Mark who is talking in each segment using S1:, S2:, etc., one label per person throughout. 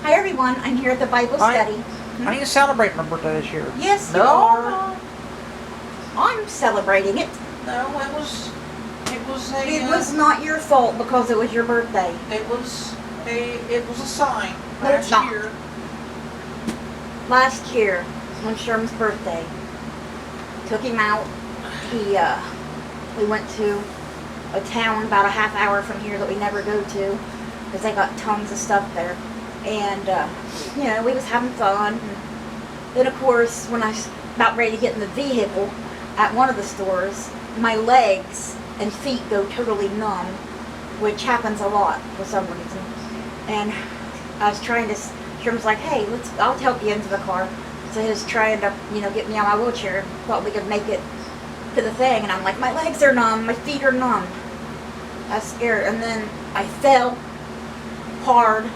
S1: Hi everyone, I'm here at the Bible study.
S2: I need to celebrate my birthday this year.
S1: Yes, you are. I'm celebrating it.
S2: No, it was a.
S1: It was not your fault because it was your birthday.
S2: It was a sign
S1: No, it's
S2: last
S1: not.
S2: year.
S1: Last year, on Sherman's birthday, took him out. We went to a town about a half hour from here that we never go to because they got tons of stuff there. And, we was having fun. And then, of course, when I was about ready to get in the vehicle at one of the stores, my legs and feet go totally numb, which happens a lot for some reason. And I was trying to, Sherman's like, hey, I'll help you into the car. So he was trying to, get me out of my wheelchair. Thought we could make it to the thing. And I'm like, my legs are numb, my feet are numb. I was scared. And then I fell hard.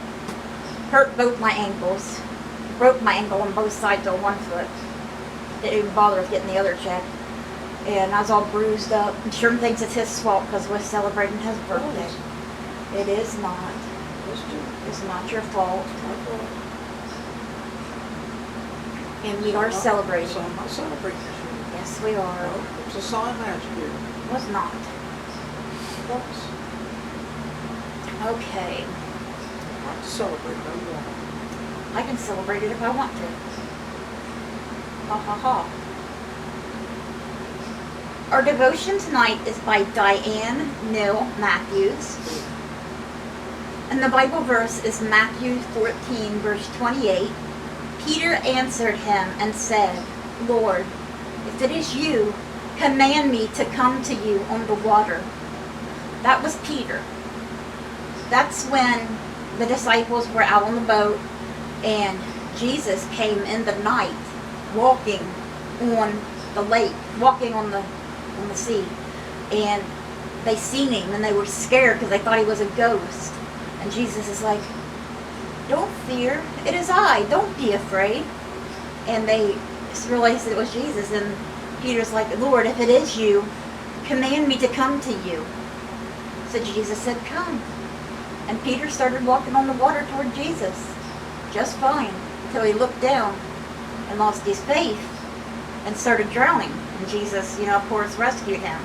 S1: Hurt both my ankles. Broke my ankle on both sides on one foot. Didn't even bother with getting the other checked. And I was all bruised up. And Sherman thinks it's his fault because we're celebrating his birthday. It is not. It's not your fault. And we are celebrating.
S2: So I'm not celebrating this year.
S1: Yes, we are.
S2: No, it was a sign last year.
S1: It was not.
S2: It was.
S1: Okay.
S2: Not to celebrate, no more.
S1: I can celebrate it if I want to. Ha ha ha. Our devotion tonight is by Diane Neal Matthews. And the Bible verse is Matthew 14, verse 28. Peter answered him and said, Lord, if it is you, command me to come to you on the water. That was Peter. That's when the disciples were out on the boat and Jesus came in the night walking on the lake, walking on the sea. And they seen him and they were scared because they thought he was a ghost. And Jesus is like, don't fear, it is I, don't be afraid. And they realized it was Jesus, and Peter's like, Lord, if it is you, command me to come to you. So Jesus said, come. And Peter started walking on the water toward Jesus, just fine, until he looked down and lost his faith and started drowning. And Jesus, of course, rescued him.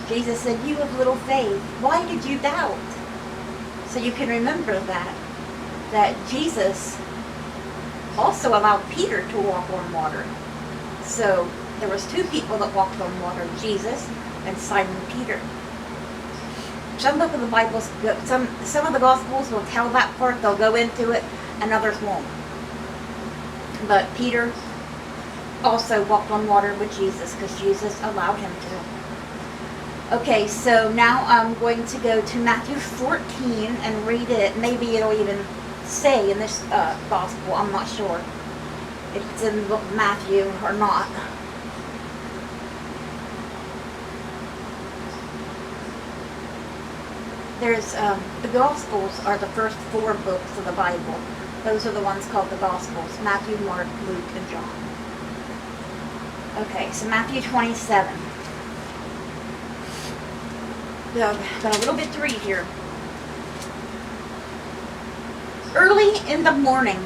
S1: Jesus said, you of little faith, why did you doubt? So you can remember that Jesus also allowed Peter to walk on water. So there was two people that walked on water, Jesus and Simon Peter. Some of the Bibles, some of the Gospels will tell that part, they'll go into it, and others won't. But Peter also walked on water with Jesus because Jesus allowed him to. Okay, so now I'm going to go to Matthew 14 and read it. Maybe it'll even say in this Gospel, I'm not sure if it's in the book of Matthew or not. There's, the Gospels are the first 4 books of the Bible. Those are the ones called the Gospels, Matthew, Mark, Luke, and John. Okay, so Matthew 27. Got a little bit to read here. Early in the morning,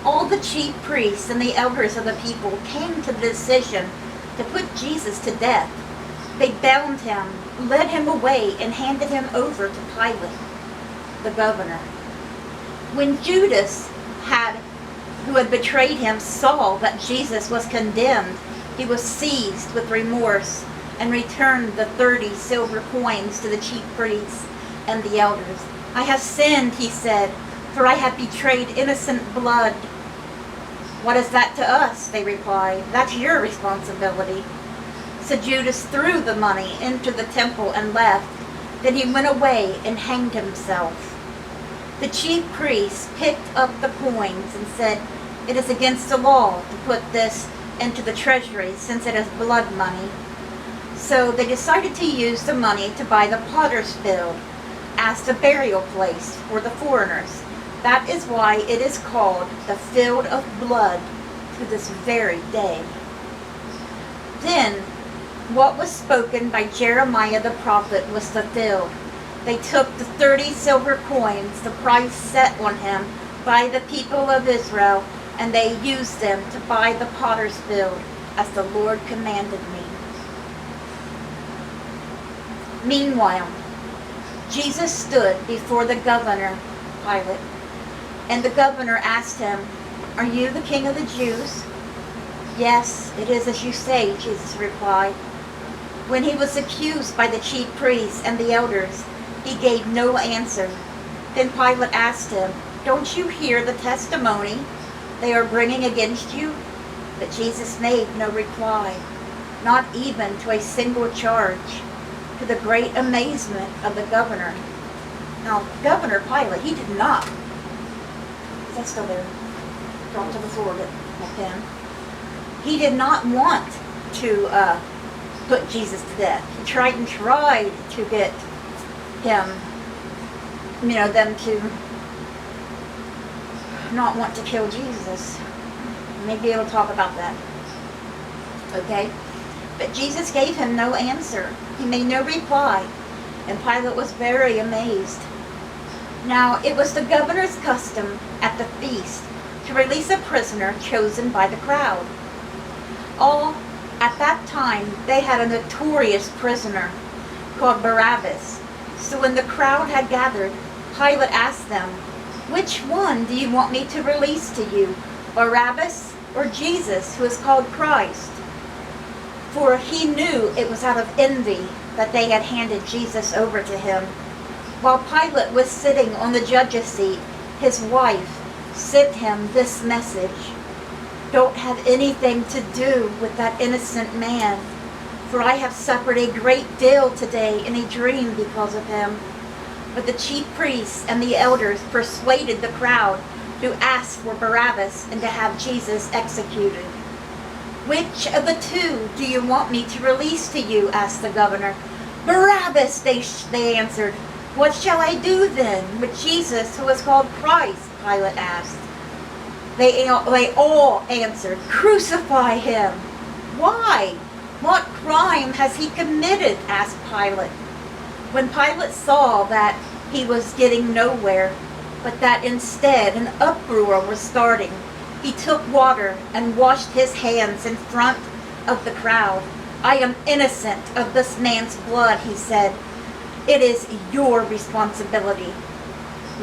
S1: all the chief priests and the elders of the people came to the decision to put Jesus to death. They bound him, led him away, and handed him over to Pilate, the governor. When Judas, who had betrayed him, saw that Jesus was condemned, he was seized with remorse and returned the 30 silver coins to the chief priests and the elders. I have sinned, he said, for I have betrayed innocent blood. What is that to us? They replied. That's your responsibility. So Judas threw the money into the temple and left. Then he went away and hanged himself. The chief priests picked up the coins and said, it is against the law to put this into the treasury since it is blood money. So they decided to use the money to buy the potter's field as a burial place for the foreigners. That is why it is called the field of blood to this very day. Then what was spoken by Jeremiah the prophet was fulfilled. They took the 30 silver coins, the price set on him by the people of Israel, and they used them to buy the potter's field, as the Lord commanded me. Meanwhile, Jesus stood before the governor, Pilate, and the governor asked him, "Are you the king of the Jews?" "Yes, it is as you say," Jesus replied. When he was accused by the chief priests and the elders, he gave no answer. Then Pilate asked him, "Don't you hear the testimony they are bringing against you?" But Jesus made no reply, not even to a single charge, to the great amazement of the governor. Now, Governor Pilate, he did not. Is that still there? Drop to the floor with my pen. He did not want to put Jesus to death. He tried to get him, them to not want to kill Jesus. Maybe we'll talk about that. Okay? But Jesus gave him no answer. He made no reply. And Pilate was very amazed. Now, it was the governor's custom at the feast to release a prisoner chosen by the crowd. At that time, they had a notorious prisoner called Barabbas. So when the crowd had gathered, Pilate asked them, "Which one do you want me to release to you, Barabbas or Jesus, who is called Christ?" For he knew it was out of envy that they had handed Jesus over to him. While Pilate was sitting on the judge's seat, his wife sent him this message: "Don't have anything to do with that innocent man, for I have suffered a great deal today in a dream because of him." But the chief priests and the elders persuaded the crowd to ask for Barabbas and to have Jesus executed. "Which of the two do you want me to release to you?" asked the governor. "Barabbas," they answered. "What shall I do then with Jesus, who is called Christ?" Pilate asked. They all answered, "Crucify him." "Why? What crime has he committed?" asked Pilate. When Pilate saw that he was getting nowhere, but that instead an uproar was starting, he took water and washed his hands in front of the crowd. "I am innocent of this man's blood," he said. "It is your responsibility."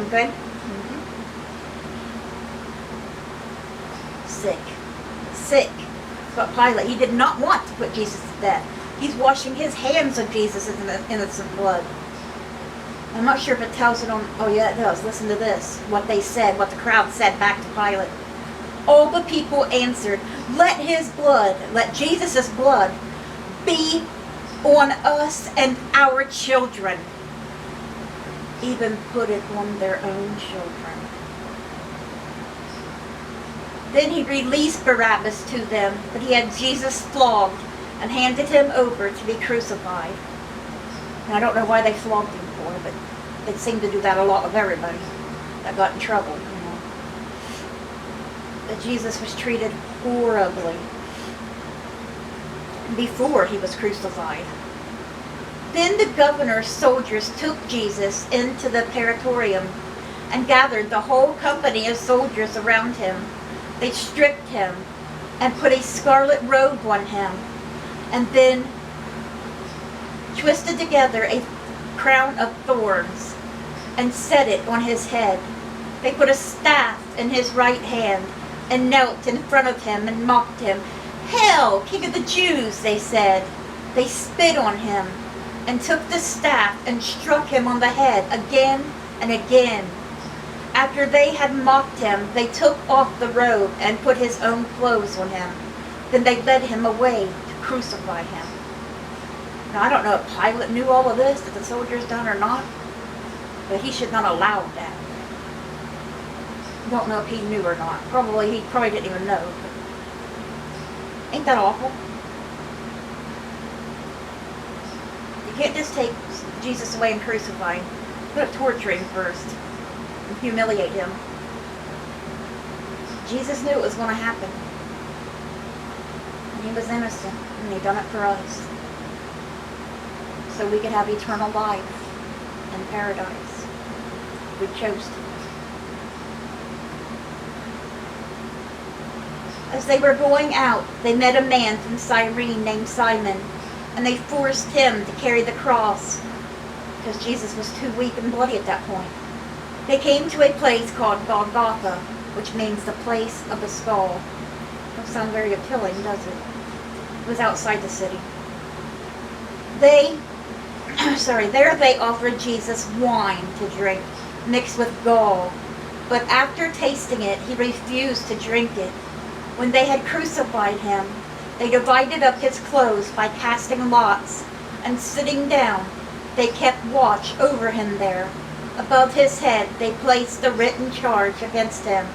S1: Okay? Sick. But Pilate, he did not want to put Jesus to death. He's washing his hands of Jesus' innocent blood. I'm not sure if it tells it on... Oh yeah, it does. Listen to this. What they said, what the crowd said back to Pilate. All the people answered, let Jesus' blood be on us and our children. Even put it on their own children. Then he released Barabbas to them, but he had Jesus flogged and handed him over to be crucified. And I don't know why they flogged him for, but they seemed to do that a lot with everybody that got in trouble, But Jesus was treated horribly before he was crucified. Then the governor's soldiers took Jesus into the praetorium and gathered the whole company of soldiers around him. They stripped him and put a scarlet robe on him, and then twisted together a crown of thorns and set it on his head. They put a staff in his right hand and knelt in front of him and mocked him. "Hail, King of the Jews," they said. They spit on him and took the staff and struck him on the head again and again. After they had mocked him, they took off the robe and put his own clothes on him. Then they led him away to crucify him. Now, I don't know if Pilate knew all of this that the soldiers done or not, but he should not allow that. I don't know if he knew or not. He probably didn't even know. Ain't that awful? You can't just take Jesus away and crucify him. You gotta torture him first and humiliate him. Jesus knew it was going to happen. And he was innocent, and he done it for us. So we could have eternal life in paradise. We chose to. As they were going out, they met a man from Cyrene named Simon, and they forced him to carry the cross, because Jesus was too weak and bloody at that point. They came to a place called Golgotha, which means the place of the skull. Don't sound very appealing, does it? It was outside the city. There they offered Jesus wine to drink, mixed with gall. But after tasting it, he refused to drink it. When they had crucified him, they divided up his clothes by casting lots, and sitting down, they kept watch over him there. Above his head they placed the written charge against him.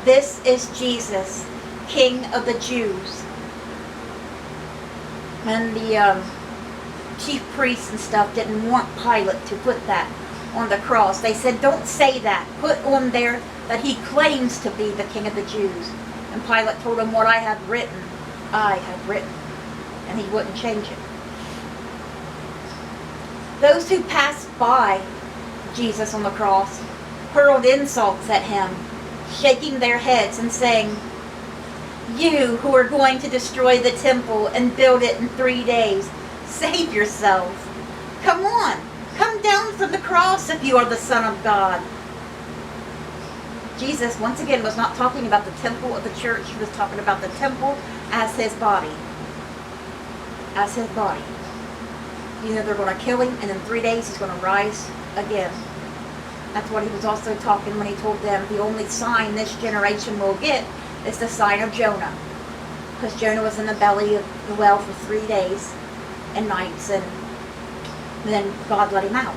S1: This is Jesus, King of the Jews. And the chief priests and stuff didn't want Pilate to put that on the cross. They said, don't say that. Put on there that he claims to be the King of the Jews. And Pilate told him, what I have written, I have written. And he wouldn't change it. Those who passed by Jesus on the cross hurled insults at him, shaking their heads and saying, you who are going to destroy the temple and build it in 3 days, save yourself. Come on, come down from the cross if you are the Son of God. Jesus, once again, was not talking about the temple of the church. He was talking about the temple as his body. As his body. You know, they're going to kill him, and in 3 days he's going to rise again. That's what he was also talking when he told them the only sign this generation will get is the sign of Jonah. Because Jonah was in the belly of the well for 3 days and nights, and then God let him out.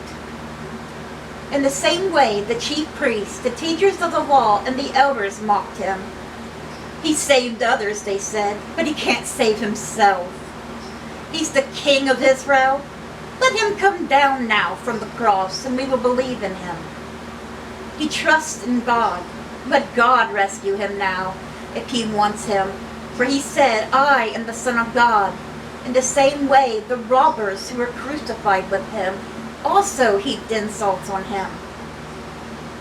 S1: In the same way, the chief priests, the teachers of the law, and the elders mocked him. He saved others, they said, but he can't save himself. He's the King of Israel. Let him come down now from the cross, and we will believe in him. He trusts in God. Let God rescue him now, if he wants him. For he said, I am the Son of God. In the same way, the robbers who were crucified with him also heaped insults on him.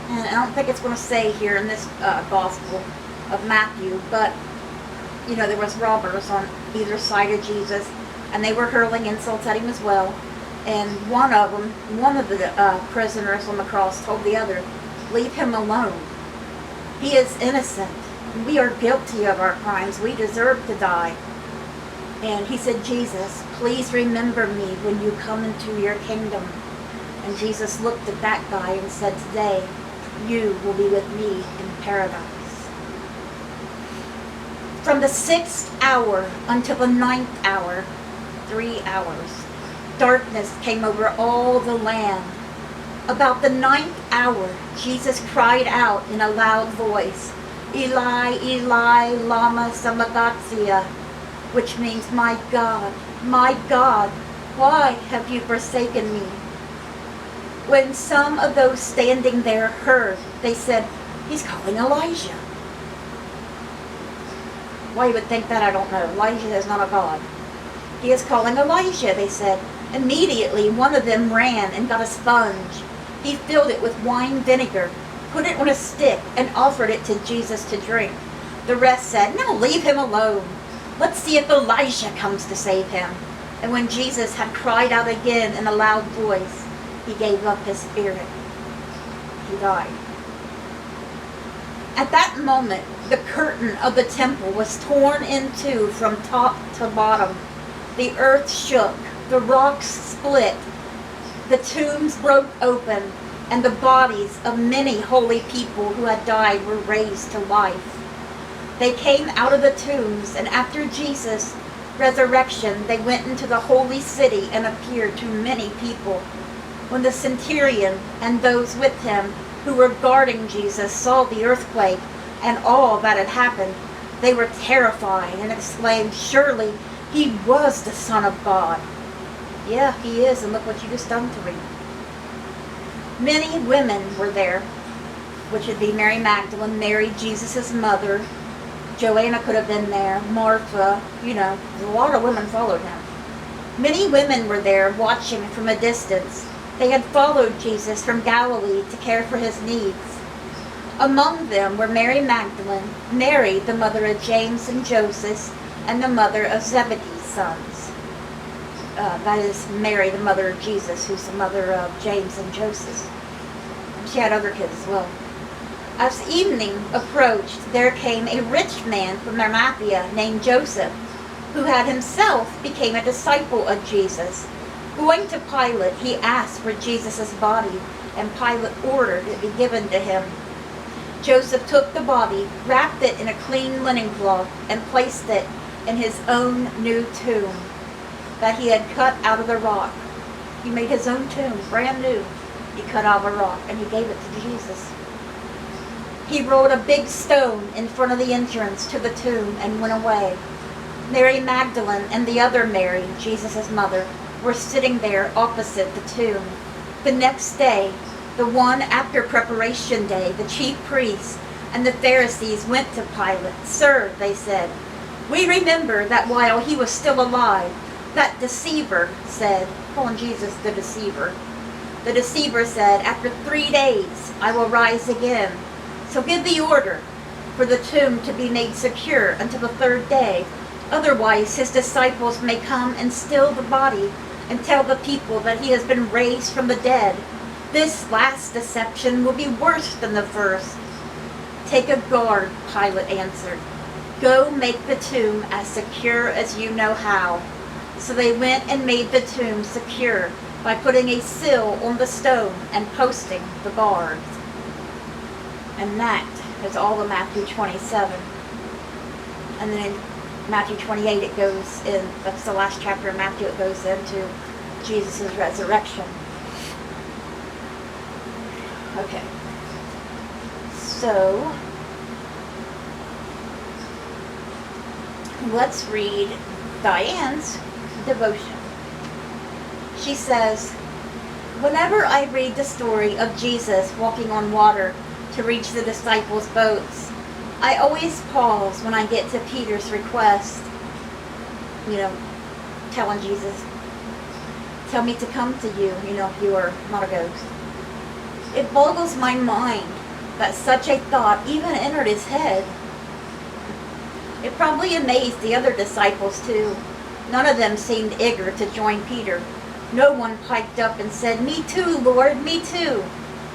S1: And I don't think it's going to say here in this Gospel of Matthew, but, you know, there was robbers on either side of Jesus, and they were hurling insults at him as well. And one of the prisoners on the cross told the other, leave him alone. He is innocent. We are guilty of our crimes. We deserve to die. And he said, Jesus, please remember me when you come into your kingdom. And Jesus looked at that guy and said, today you will be with me in paradise. From the 6th hour until the 9th hour, 3 hours, darkness came over all the land. About the 9th hour, Jesus cried out in a loud voice, Eli, Eli, lama sabachthani, which means, my God, why have you forsaken me? When some of those standing there heard, they said, he's calling Elijah. Why you would think that, I don't know. Elijah is not a god. He is calling Elijah, they said. Immediately, one of them ran and got a sponge. He filled it with wine vinegar, put it on a stick, and offered it to Jesus to drink. The rest said, no, leave him alone. Let's see if Elijah comes to save him. And when Jesus had cried out again in a loud voice, he gave up his spirit. He died. At that moment, the curtain of the temple was torn in two from top to bottom. The earth shook, the rocks split, the tombs broke open, and the bodies of many holy people who had died were raised to life. They came out of the tombs, and after Jesus' resurrection, they went into the holy city and appeared to many people. When the centurion and those with him who were guarding Jesus saw the earthquake and all that had happened, they were terrified and exclaimed, surely he was the Son of God. Yeah, he is, and look what you just done to him. Many women were there, which would be Mary Magdalene, Mary, Jesus' mother. Joanna could have been there, Martha, you know, a lot of women followed him. Many women were there watching from a distance. They had followed Jesus from Galilee to care for his needs. Among them were Mary Magdalene, Mary the mother of James and Joseph, and the mother of Zebedee's sons. That is Mary the mother of Jesus, who's the mother of James and Joseph. She had other kids as well. As evening approached, there came a rich man from Arimathea named Joseph, who had himself become a disciple of Jesus. Going to Pilate, he asked for Jesus' body, and Pilate ordered it be given to him. Joseph took the body, wrapped it in a clean linen cloth, and placed it in his own new tomb that he had cut out of the rock. He made his own tomb, brand new. He cut out of a rock, and he gave it to Jesus. He rolled a big stone in front of the entrance to the tomb and went away. Mary Magdalene and the other Mary, Jesus' mother, were sitting there opposite the tomb. The next day, the one after preparation day, the chief priests and the Pharisees went to Pilate. "Sir," they said, "we remember that while he was still alive, that deceiver said," calling Jesus the deceiver, "the deceiver said, 'After 3 days I will rise again.' So give the order for the tomb to be made secure until the 3rd day. Otherwise his disciples may come and steal the body and tell the people that he has been raised from the dead. This last deception will be worse than the first." "Take a guard," Pilate answered. "Go make the tomb as secure as you know how." So they went and made the tomb secure by putting a seal on the stone and posting the guards. And that is all of Matthew 27. And then in Matthew 28 it goes in, that's the last chapter of Matthew, it goes into Jesus' resurrection. Okay. So, let's read Diane's devotion. She says, "Whenever I read the story of Jesus walking on water to reach the disciples' boats, I always pause when I get to Peter's request, telling Jesus, 'Tell me to come to you, if you are not a ghost.' It boggles my mind that such a thought even entered his head. It probably amazed the other disciples too. None of them seemed eager to join Peter. No one piped up and said, 'Me too, Lord, me too.'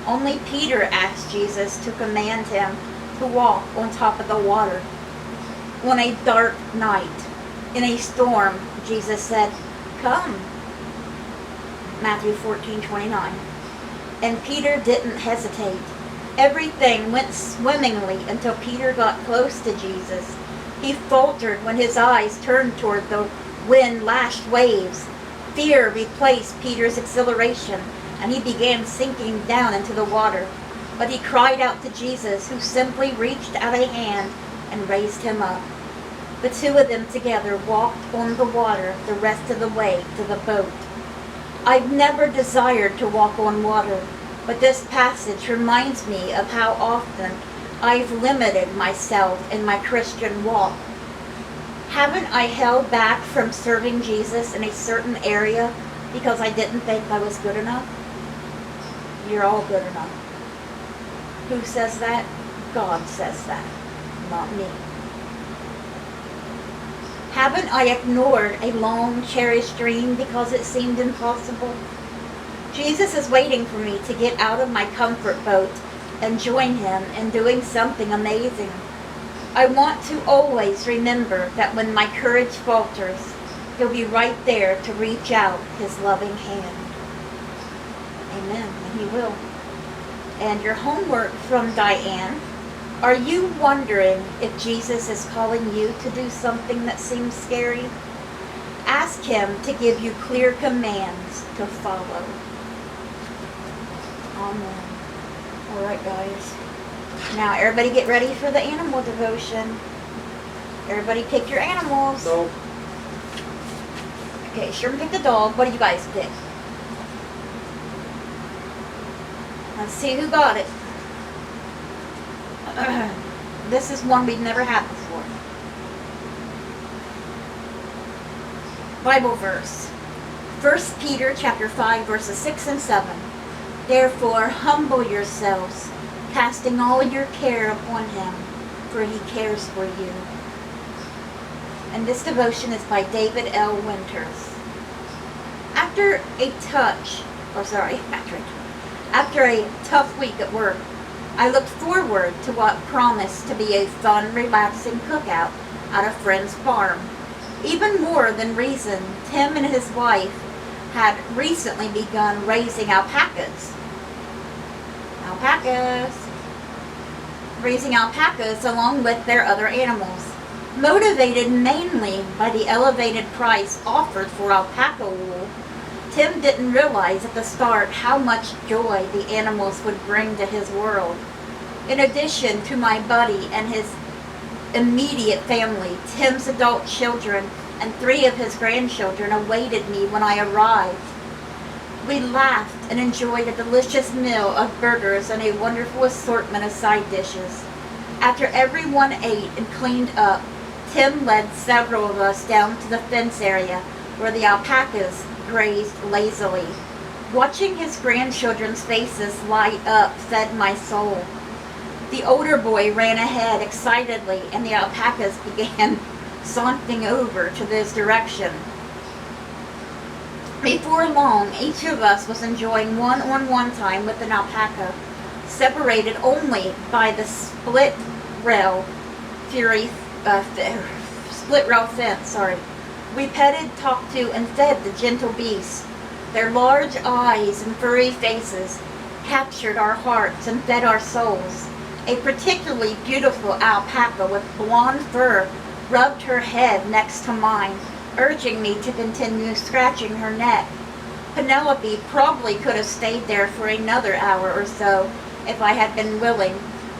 S1: Only Peter asked Jesus to command him to walk on top of the water. On a dark night, in a storm, Jesus said, 'Come.' Matthew 14:29. And Peter didn't hesitate. Everything went swimmingly until Peter got close to Jesus. He faltered when his eyes turned toward the wind-lashed waves. Fear replaced Peter's exhilaration, and he began sinking down into the water. But he cried out to Jesus, who simply reached out a hand and raised him up. The two of them together walked on the water the rest of the way to the boat. I've never desired to walk on water, but this passage reminds me of how often I've limited myself in my Christian walk. Haven't I held back from serving Jesus in a certain area because I didn't think I was good enough? You're all good enough. Who says that? God says that, not me. Haven't I ignored a long cherished dream because it seemed impossible? Jesus is waiting for me to get out of my comfort boat and join him in doing something amazing. I want to always remember that when my courage falters, he'll be right there to reach out his loving hand. Amen, and he will. And your homework from Diane. Are you wondering if Jesus is calling you to do something that seems scary? Ask him to give you clear commands to follow. Amen. All right, guys. Now, everybody get ready for the animal devotion. Everybody pick your animals.
S2: No.
S1: Okay, Sherman picked the dog. What do you guys pick? Let's see who got it. This is one we've never had before. Bible verse. 1 Peter chapter 5, verses 6 and 7. Therefore, humble yourselves casting all your care upon him, for he cares for you. And this devotion is by David L. Winters. After a tough week at work, I looked forward to what promised to be a fun, relaxing cookout at a friend's farm. Even more than reason, Tim and his wife had recently begun raising alpacas. Raising alpacas along with their other animals. Motivated mainly by the elevated price offered for alpaca wool, Tim didn't realize at the start how much joy the animals would bring to his world. In addition to my buddy and his immediate family, Tim's adult children and 3 of his grandchildren awaited me when I arrived. We laughed and enjoyed a delicious meal of burgers and a wonderful assortment of side dishes. After everyone ate and cleaned up, Tim led several of us down to the fence area where the alpacas grazed lazily. Watching his grandchildren's faces light up fed my soul. The older boy ran ahead excitedly, and the alpacas began sauntering over to this direction. Before long, each of us was enjoying one-on-one time with an alpaca, separated only by the split rail fence. We petted, talked to, and fed the gentle beasts. Their large eyes and furry faces captured our hearts and fed our souls. A particularly beautiful alpaca with blonde fur rubbed her head next to mine, urging me to continue scratching her neck. Penelope probably could have stayed there for another hour or so if I had been willing.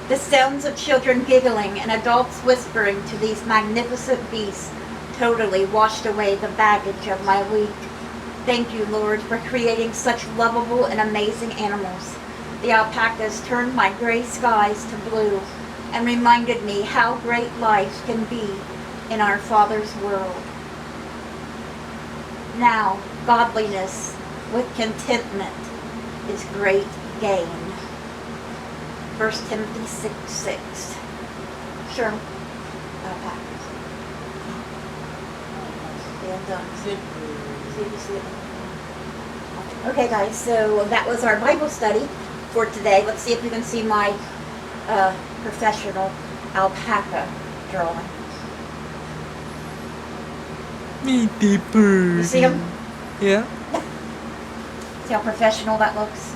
S1: The sounds of children giggling and adults whispering to these magnificent beasts totally washed away the baggage of my week. Thank you, Lord, for creating such lovable and amazing animals. The alpacas turned my gray skies to blue and reminded me how great life can be in our Father's world. Now, godliness with contentment is great gain. 1 Timothy 6:6. Sure. Alpacas. Yeah, done. See. Okay, guys, so that was our Bible study for today. Let's see if you can see my professional alpaca drawing.
S3: Meet the bird.
S1: You see him?
S3: Yeah.
S1: See how professional that looks?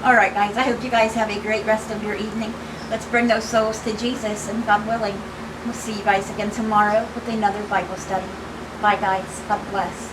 S1: Alright, guys, I hope you guys have a great rest of your evening. Let's bring those souls to Jesus, and God willing, we'll see you guys again tomorrow with another Bible study. Bye, guys. God bless.